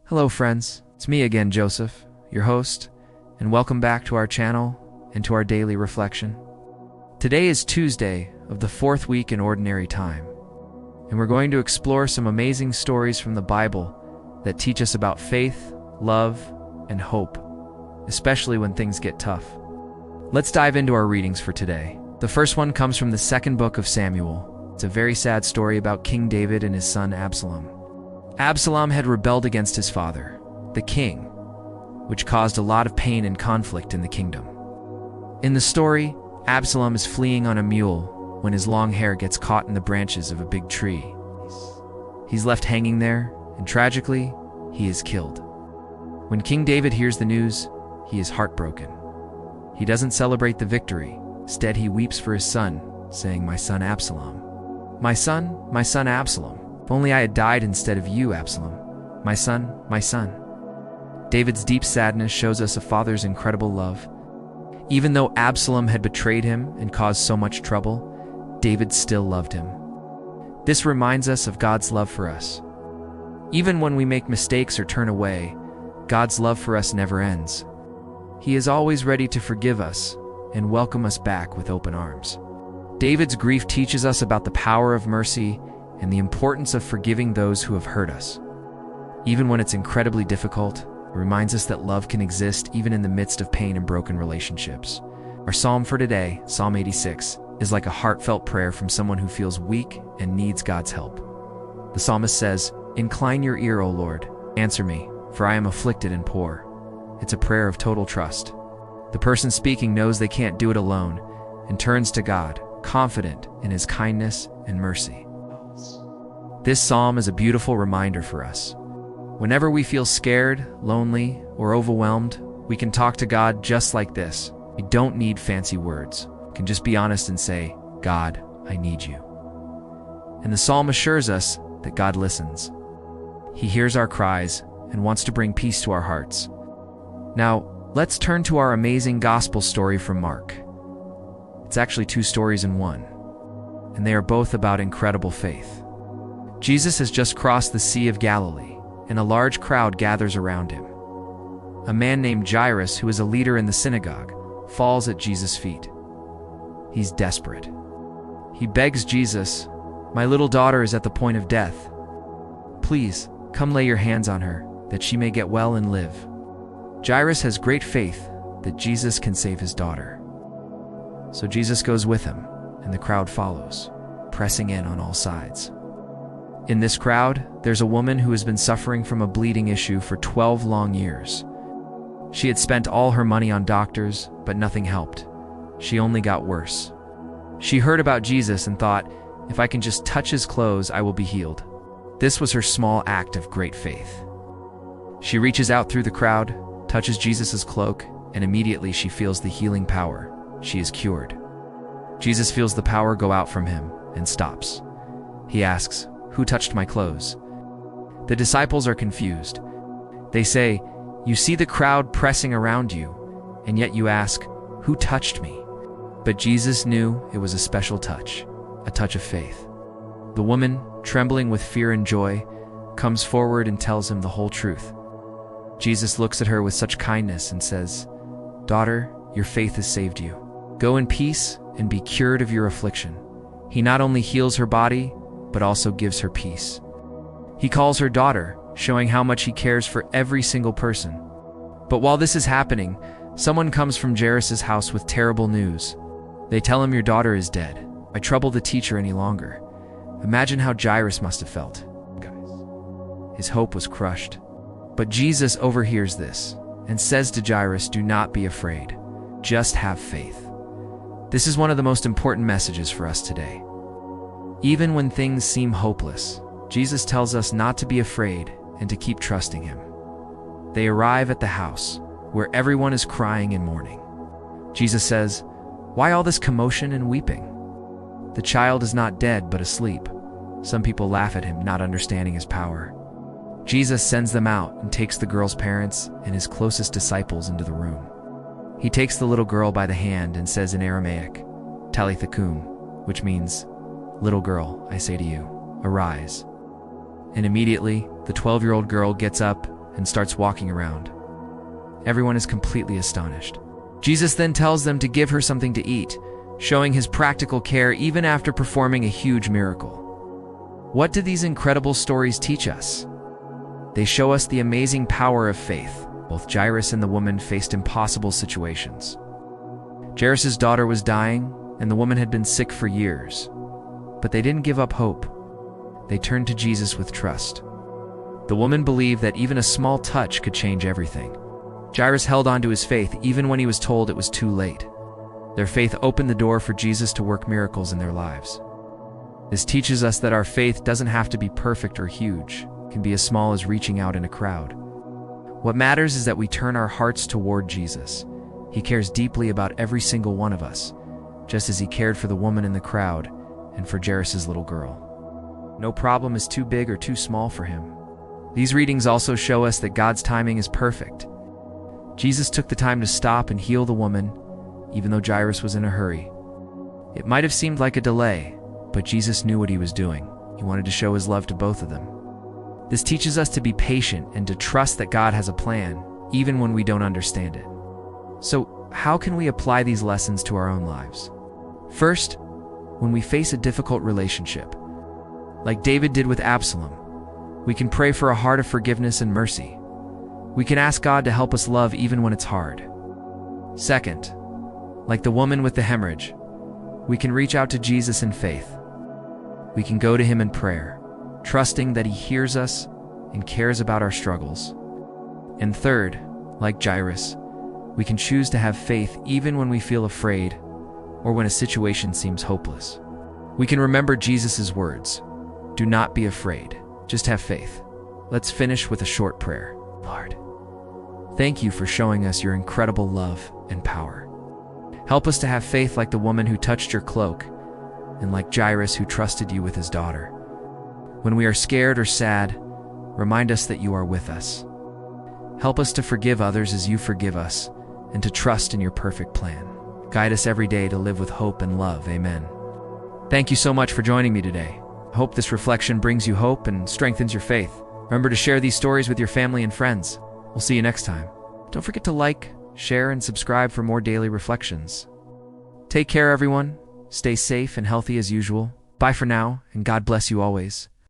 Hello friends, it's me again, Joseph, your host, and welcome back to our channel and to our daily reflection. Today is Tuesday of the 4th week in Ordinary Time, and we're going to explore some amazing stories from the Bible that teach us about faith, love, and hope, especially when things get tough. Let's dive into our readings for today. The first one comes from the 2nd book of Samuel. It's a very sad story about King David and his son Absalom. Absalom had rebelled against his father, the king, which caused a lot of pain and conflict in the kingdom. In the story, Absalom is fleeing on a mule when his long hair gets caught in the branches of a big tree. He's left hanging there, and tragically, he is killed. When King David hears the news, he is heartbroken. He doesn't celebrate the victory. Instead, he weeps for his son, saying, "My son Absalom. My son Absalom. If only I had died instead of you, Absalom. My son, my son." David's deep sadness shows us a father's incredible love. Even though Absalom had betrayed him and caused so much trouble, David still loved him. This reminds us of God's love for us. Even when we make mistakes or turn away, God's love for us never ends. He is always ready to forgive us and welcome us back with open arms. David's grief teaches us about the power of mercy and the importance of forgiving those who have hurt us. Even when it's incredibly difficult, it reminds us that love can exist even in the midst of pain and broken relationships. Our psalm for today, Psalm 86, is like a heartfelt prayer from someone who feels weak and needs God's help. The psalmist says, "Incline your ear, O Lord, answer me, for I am afflicted and poor." It's a prayer of total trust. The person speaking knows they can't do it alone and turns to God, confident in His kindness and mercy. This psalm is a beautiful reminder for us. Whenever we feel scared, lonely, or overwhelmed, we can talk to God just like this. We don't need fancy words. We can just be honest and say, "God, I need you." And the psalm assures us that God listens. He hears our cries and wants to bring peace to our hearts. Now, let's turn to our amazing gospel story from Mark. It's actually 2 stories in one, and they are both about incredible faith. Jesus has just crossed the Sea of Galilee, and a large crowd gathers around him. A man named Jairus, who is a leader in the synagogue, falls at Jesus' feet. He's desperate. He begs Jesus, "My little daughter is at the point of death. Please, come lay your hands on her, that she may get well and live." Jairus has great faith that Jesus can save his daughter. So Jesus goes with him, and the crowd follows, pressing in on all sides. In this crowd, there's a woman who has been suffering from a bleeding issue for 12 long years. She had spent all her money on doctors, but nothing helped. She only got worse. She heard about Jesus and thought, "If I can just touch his clothes, I will be healed." This was her small act of great faith. She reaches out through the crowd, touches Jesus' cloak, and immediately she feels the healing power. She is cured. Jesus feels the power go out from him and stops. He asks, "Who touched my clothes?" The disciples are confused. They say, "You see the crowd pressing around you, and yet you ask, 'Who touched me?'" But Jesus knew it was a special touch, a touch of faith. The woman, trembling with fear and joy, comes forward and tells him the whole truth. Jesus looks at her with such kindness and says, "Daughter, your faith has saved you. Go in peace and be cured of your affliction." He not only heals her body, but also gives her peace. He calls her daughter, showing how much he cares for every single person. But while this is happening, someone comes from Jairus' house with terrible news. They tell him, "Your daughter is dead. Why trouble the teacher any longer?" Imagine how Jairus must have felt. His hope was crushed. But Jesus overhears this and says to Jairus, "Do not be afraid. Just have faith." This is one of the most important messages for us today. Even when things seem hopeless, Jesus tells us not to be afraid and to keep trusting him. They arrive at the house, where everyone is crying and mourning. Jesus says, "Why all this commotion and weeping? The child is not dead, but asleep." Some people laugh at him, not understanding his power. Jesus sends them out and takes the girl's parents and his closest disciples into the room. He takes the little girl by the hand and says in Aramaic, "Talitha kum," which means, "Little girl, I say to you, arise." And immediately, the 12-year-old girl gets up and starts walking around. Everyone is completely astonished. Jesus then tells them to give her something to eat, showing his practical care even after performing a huge miracle. What do these incredible stories teach us? They show us the amazing power of faith. Both Jairus and the woman faced impossible situations. Jairus' daughter was dying, and the woman had been sick for years. But they didn't give up hope. They turned to Jesus with trust. The woman believed that even a small touch could change everything. Jairus held on to his faith even when he was told it was too late. Their faith opened the door for Jesus to work miracles in their lives. This teaches us that our faith doesn't have to be perfect or huge. It can be as small as reaching out in a crowd. What matters is that we turn our hearts toward Jesus. He cares deeply about every single one of us, just as he cared for the woman in the crowd and for Jairus' little girl. No problem is too big or too small for him. These readings also show us that God's timing is perfect. Jesus took the time to stop and heal the woman, even though Jairus was in a hurry. It might have seemed like a delay, but Jesus knew what he was doing. He wanted to show his love to both of them. This teaches us to be patient and to trust that God has a plan, even when we don't understand it. So, how can we apply these lessons to our own lives? First, when we face a difficult relationship, like David did with Absalom, we can pray for a heart of forgiveness and mercy. We can ask God to help us love even when it's hard. Second, like the woman with the hemorrhage, we can reach out to Jesus in faith. We can go to him in prayer, trusting that he hears us and cares about our struggles. And third, like Jairus, we can choose to have faith even when we feel afraid or when a situation seems hopeless. We can remember Jesus' words, "Do not be afraid, just have faith." Let's finish with a short prayer. Lord, thank you for showing us your incredible love and power. Help us to have faith like the woman who touched your cloak, and like Jairus who trusted you with his daughter. When we are scared or sad, remind us that you are with us. Help us to forgive others as you forgive us, and to trust in your perfect plan. Guide us every day to live with hope and love. Amen. Thank you so much for joining me today. I hope this reflection brings you hope and strengthens your faith. Remember to share these stories with your family and friends. We'll see you next time. Don't forget to like, share, and subscribe for more daily reflections. Take care, everyone. Stay safe and healthy as usual. Bye for now, and God bless you always.